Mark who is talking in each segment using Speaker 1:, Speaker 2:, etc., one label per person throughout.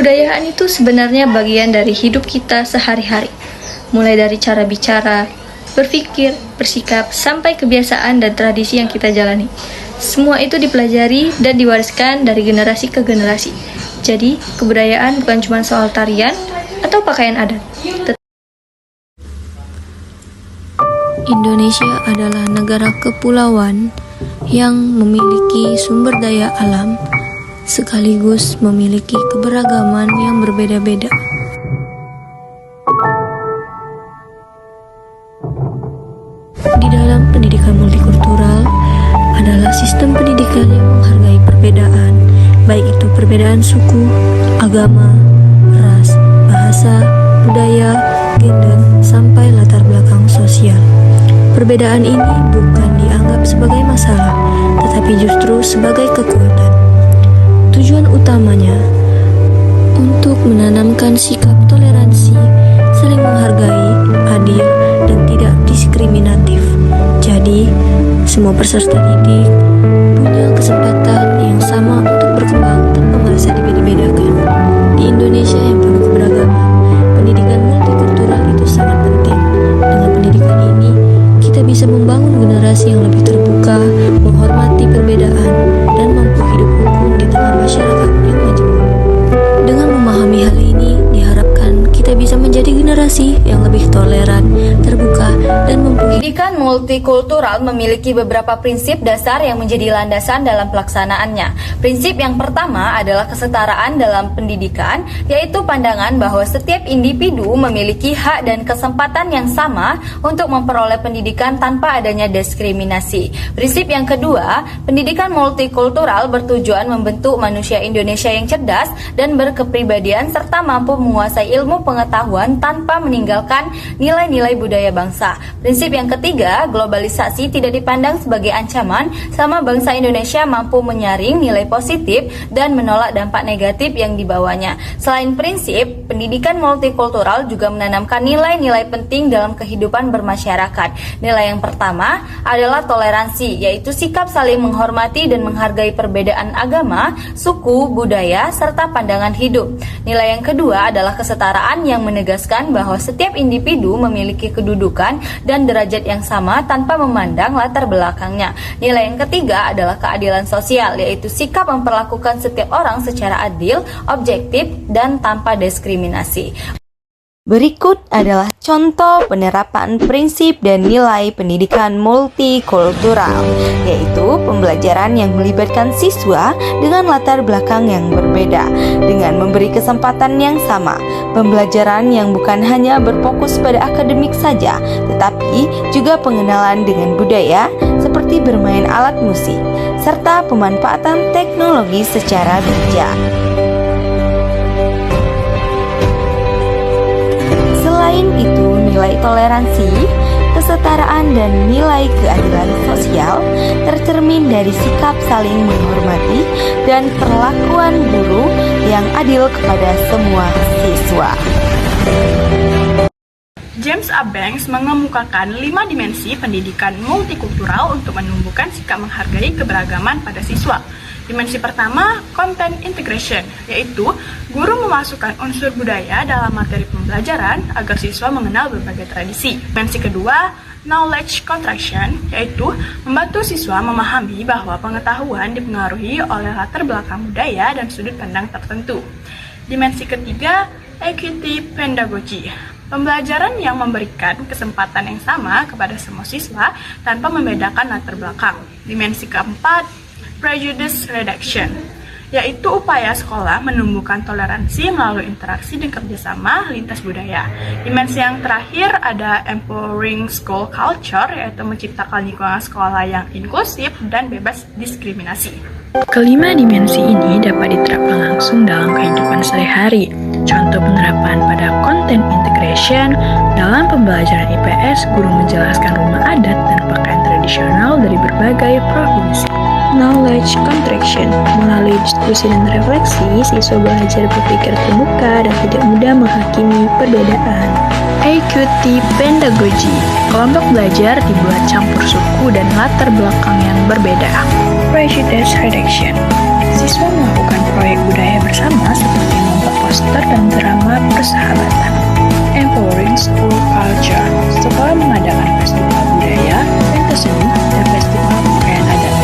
Speaker 1: Kebudayaan itu sebenarnya bagian dari hidup kita sehari-hari, mulai dari cara bicara, berpikir, bersikap, sampai kebiasaan dan tradisi yang kita jalani. Semua itu dipelajari dan diwariskan dari generasi ke generasi. Jadi, kebudayaan bukan cuma soal tarian atau pakaian adat.
Speaker 2: Indonesia adalah negara kepulauan yang memiliki sumber daya alam sekaligus memiliki keberagaman yang berbeda-beda. Di dalam pendidikan multikultural adalah sistem pendidikan yang menghargai perbedaan, baik itu perbedaan suku, agama, ras, bahasa, budaya, gender, sampai latar belakang sosial. Perbedaan ini bukan dianggap sebagai masalah, tetapi justru sebagai kekuatan. Tujuan utamanya untuk menanamkan sikap toleransi, saling menghargai, adil, dan tidak diskriminatif. Jadi, semua peserta didik punya kesempatan yang sama untuk berkembang tanpa merasa dibeda-bedakan. Di Indonesia yang penuh keberagaman, pendidikan multikultural itu sangat penting. Dengan pendidikan ini, kita bisa membangun generasi yang lebih terbuka, menghormati perbedaan, dan mampu hidup rukun di tengah masyarakat yang majemuk. Dengan memahami hal ini, diharapkan kita bisa menjadi generasi yang lebih toleran, terbuka, dan mampu
Speaker 3: Pendidikan multikultural memiliki beberapa prinsip dasar yang menjadi landasan dalam pelaksanaannya. Prinsip yang pertama adalah kesetaraan dalam pendidikan, yaitu pandangan bahwa setiap individu memiliki hak dan kesempatan yang sama untuk memperoleh pendidikan tanpa adanya diskriminasi. Prinsip yang kedua, pendidikan multikultural bertujuan membentuk manusia Indonesia yang cerdas dan berkepribadian serta mampu menguasai ilmu pengetahuan tanpa meninggalkan nilai-nilai budaya bangsa. Prinsip yang ketiga, globalisasi tidak dipandang sebagai ancaman sama bangsa Indonesia mampu menyaring nilai positif dan menolak dampak negatif yang dibawanya. Selain prinsip, pendidikan multikultural juga menanamkan nilai-nilai penting dalam kehidupan bermasyarakat. Nilai yang pertama adalah toleransi, yaitu sikap saling menghormati dan menghargai perbedaan agama, suku, budaya, serta pandangan hidup. Nilai yang kedua adalah kesetaraan yang menegaskan bahwa setiap individu memiliki kedudukan dan derajat yang sama tanpa memandang latar belakangnya. Nilai yang ketiga adalah keadilan sosial, yaitu sikap memperlakukan setiap orang secara adil, objektif, dan tanpa diskriminasi.
Speaker 4: Berikut adalah contoh penerapan prinsip dan nilai pendidikan multikultural, yaitu pembelajaran yang melibatkan siswa dengan latar belakang yang berbeda, dengan memberi kesempatan yang sama, pembelajaran yang bukan hanya berfokus pada akademik saja, tetapi juga pengenalan dengan budaya seperti bermain alat musik, serta pemanfaatan teknologi secara bijak. Selain itu, nilai toleransi, kesetaraan, dan nilai keadilan sosial tercermin dari sikap saling menghormati dan perlakuan guru yang adil kepada semua siswa.
Speaker 5: James A. Banks mengemukakan 5 dimensi pendidikan multikultural untuk menumbuhkan sikap menghargai keberagaman pada siswa. Dimensi pertama, content integration, yaitu guru memasukkan unsur budaya dalam materi pembelajaran agar siswa mengenal berbagai tradisi. Dimensi kedua, knowledge contraction, yaitu membantu siswa memahami bahwa pengetahuan dipengaruhi oleh latar belakang budaya dan sudut pandang tertentu. Dimensi ketiga, equity pedagogy, pembelajaran yang memberikan kesempatan yang sama kepada semua siswa tanpa membedakan latar belakang. Dimensi keempat, prejudice reduction, yaitu upaya sekolah menumbuhkan toleransi melalui interaksi dan kerjasama lintas budaya. Dimensi yang terakhir ada empowering school culture, yaitu menciptakan lingkungan sekolah yang inklusif dan bebas diskriminasi.
Speaker 6: Kelima dimensi ini dapat diterapkan langsung dalam kehidupan sehari-hari. Contoh penerapan pada content integration dalam pembelajaran IPS, guru menjelaskan rumah adat dan pakaian tradisional dari berbagai provinsi. Knowledge contraction, melalui diskusi dan refleksi, siswa belajar berpikir terbuka dan tidak mudah menghakimi perbedaan. Equity pedagogy, kelompok belajar dibuat campur suku dan latar belakang yang berbeda. Prejudice reduction, siswa melakukan proyek budaya bersama seperti membuat poster poster dan drama persahabatan. Empowering School Culture. Sekolah mengadakan festival budaya, pentas seni, dan festival pakaian adat.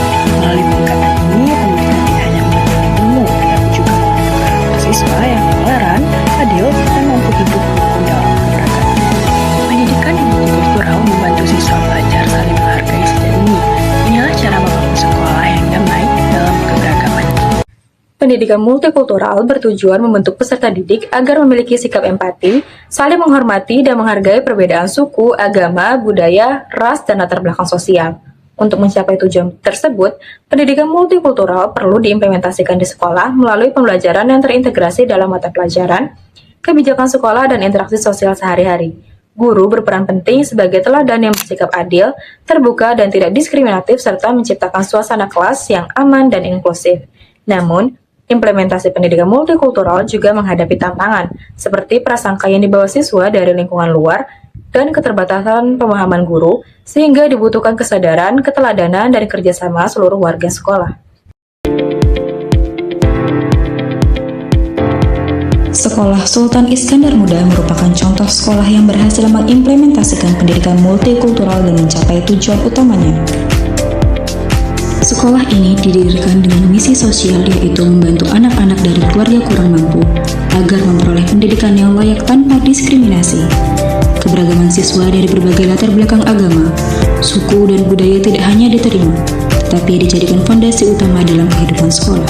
Speaker 6: Melalui pendekatan ini, pendidikan tidak hanya mengetahui ilmu, tetapi juga membentuk karakter siswa yang toleran, adil, dan mampu hidup rukun dalam keberagaman. Pendidikan multikultural membantu siswa belajar saling menghargai sejak dini. Inilah cara membangun sekolah yang damai dalam keberagaman.
Speaker 7: Pendidikan multikultural bertujuan membentuk peserta didik agar memiliki sikap empati, saling menghormati dan menghargai perbedaan suku, agama, budaya, ras, dan latar belakang sosial. Untuk mencapai tujuan tersebut, pendidikan multikultural perlu diimplementasikan di sekolah melalui pembelajaran yang terintegrasi dalam mata pelajaran, kebijakan sekolah, dan interaksi sosial sehari-hari. Guru berperan penting sebagai teladan yang bersikap adil, terbuka, dan tidak diskriminatif, serta menciptakan suasana kelas yang aman dan inklusif. Namun, implementasi pendidikan multikultural juga menghadapi tantangan, seperti prasangka yang dibawa siswa dari lingkungan luar dan keterbatasan pemahaman guru, sehingga dibutuhkan kesadaran, keteladanan, dan kerjasama seluruh warga sekolah.
Speaker 8: Sekolah Sultan Iskandar Muda merupakan contoh sekolah yang berhasil mengimplementasikan pendidikan multikultural dan mencapai tujuan utamanya. Sekolah ini didirikan dengan misi sosial, yaitu membantu anak-anak dari keluarga kurang mampu agar memperoleh pendidikan yang layak tanpa diskriminasi. Keberagaman siswa dari berbagai latar belakang agama, suku, dan budaya tidak hanya diterima, tetapi dijadikan fondasi utama dalam kehidupan sekolah.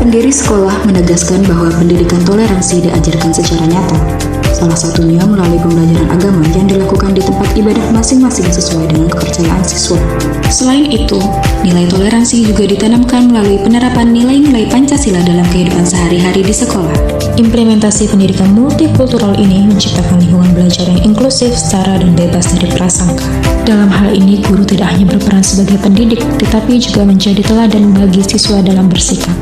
Speaker 8: Pendiri sekolah menegaskan bahwa pendidikan toleransi diajarkan secara nyata, salah satunya melalui pembelajaran agama yang dilakukan di tempat ibadah masing-masing sesuai dengan kepercayaan siswa. Selain itu, nilai toleransi juga ditanamkan melalui penerapan nilai-nilai Pancasila dalam kehidupan sehari-hari di sekolah. Implementasi pendidikan multikultural ini menciptakan lingkungan belajar yang inklusif, setara, dan bebas dari prasangka. Dalam hal ini, guru tidak hanya berperan sebagai pendidik, tetapi juga menjadi teladan bagi siswa dalam bersikap.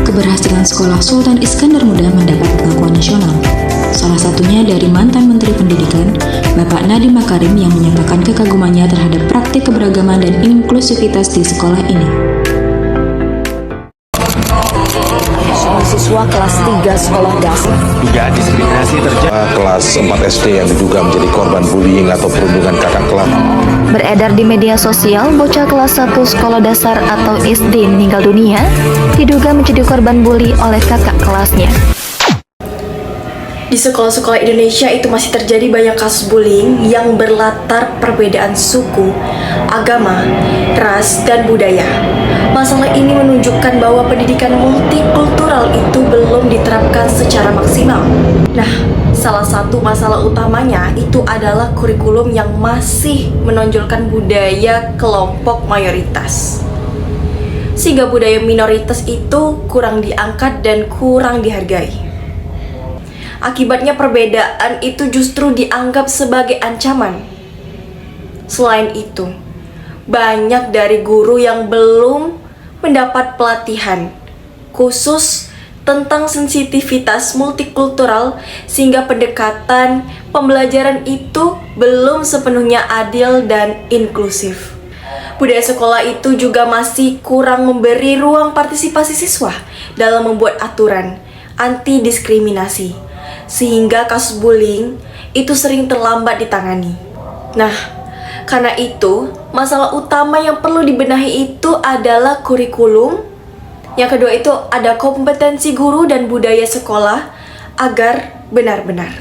Speaker 8: Keberhasilan sekolah Sultan Iskandar Muda mendapat pengakuan nasional. Salah satunya dari mantan Menteri Pendidikan, Bapak Nadiem Makarim, yang menyatakan kekagumannya terhadap praktik keberagaman dan inklusivitas di sekolah ini.
Speaker 9: Siswa kelas 3 sekolah dasar.
Speaker 10: Dugaan diskriminasi terjadi. Kelas 4 SD yang diduga menjadi korban bullying atau perundungan kakak kelas.
Speaker 4: Beredar di media sosial, bocah kelas 1 sekolah dasar atau SD meninggal dunia diduga menjadi korban bully oleh kakak kelasnya.
Speaker 2: Di sekolah-sekolah Indonesia itu masih terjadi banyak kasus bullying yang berlatar perbedaan suku, agama, ras, dan budaya. Masalah ini menunjukkan bahwa pendidikan multikultural itu belum diterapkan secara maksimal. Nah, salah satu masalah utamanya itu adalah kurikulum yang masih menonjolkan budaya kelompok mayoritas. Sehingga budaya minoritas itu kurang diangkat dan kurang dihargai. Akibatnya perbedaan itu justru dianggap sebagai ancaman. Selain itu, banyak dari guru yang belum mendapat pelatihan khusus tentang sensitivitas multikultural, sehingga pendekatan pembelajaran itu belum sepenuhnya adil dan inklusif. Budaya sekolah itu juga masih kurang memberi ruang partisipasi siswa dalam membuat aturan anti diskriminasi, sehingga kasus bullying itu sering terlambat ditangani. Nah, karena itu, masalah utama yang perlu dibenahi itu adalah kurikulum. Yang kedua itu ada kompetensi guru dan budaya sekolah agar benar-benar